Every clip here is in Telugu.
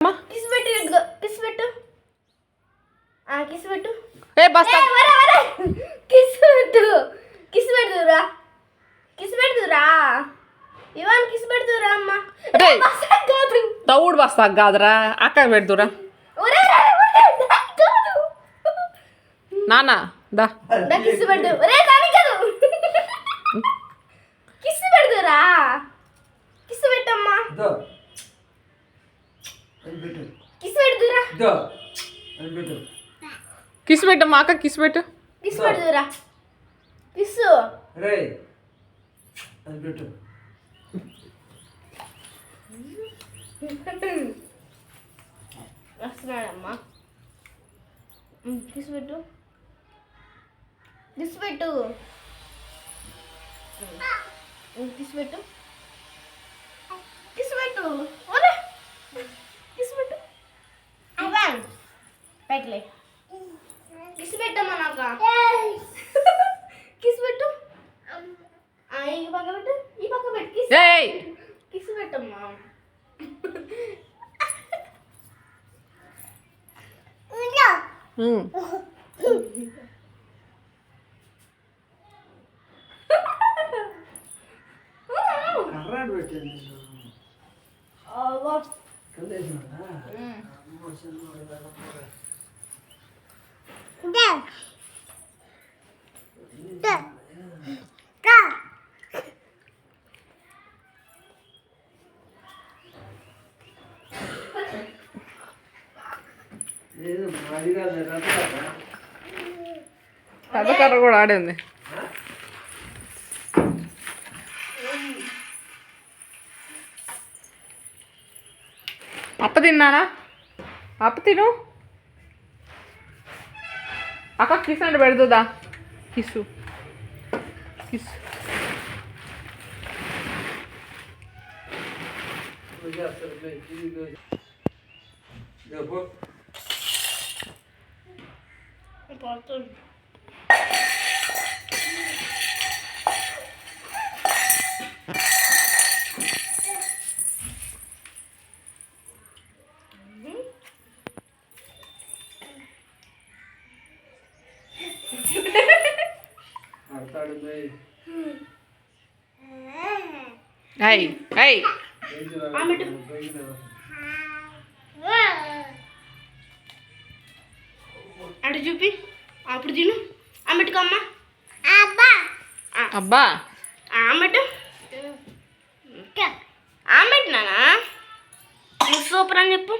కిస్ పెట్టు కిస్ పెట్టు కిస్ పెట్టు ఏ బస్తా కిస్ పెట్టు కిస్ పెడుతురా కిస్ పెడుతురా ఇవాన్ కిస్ పెడుతురా అమ్మ తౌడు బస్తా కాదురా అక్క పెడుతురా నాన్న దా కిస్ పెట్టు కిస్ పెడుతురా కిస్ పెట్టమ్మా కిస్ పెడుతురా కిస్ పెట్టమ్మా అక్క కిస్ పెట్టు కిస్ పెడుతురా కిస్ వస్తున్నాడమ్మా కిస్ పెట్టు కిస్ పెట్టు కిస్ పెట్టు కిస్ పెట్టు ఒరే కిస్ పెట్టు ఇవాన్ పెట్టలే కిస్ పెట్టమ్మా నాక కిస్ పెట్టు ఈ పక్క పెట్టు ఈ పక్క పెట్టు కిస్ ఏయ్ కిస్ పెట్టమ్మా పెద్ద కర్ర కూడా ఆడింది అప్ప తిన్నానా అప్ప తిను అక్క కిస్ అంటే పెడుతుందా కిస్సు కిస్ Hey, hey. అటు చూపి అప్పుడు తిను అమ్మట్టుకమ్మా అబ్బా ఆమెటు ఆమెట్నానా సూపర్ అని చెప్పు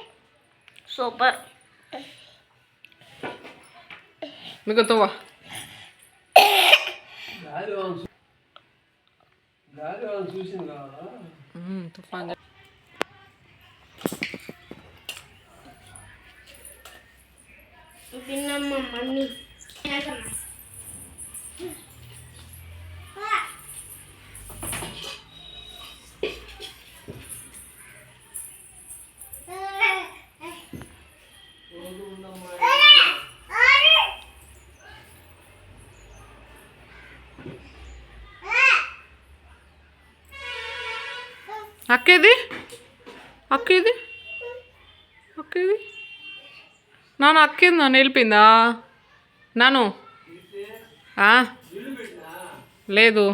సూపర్ మీకు తోవా తుఫాన్ తిన్నమ్మా మమ్మీ అక్కేది అక్కేది అక్కేది నాన్న అక్కేది నన్ను వెళ్ళిపోయిందా నాను లేదు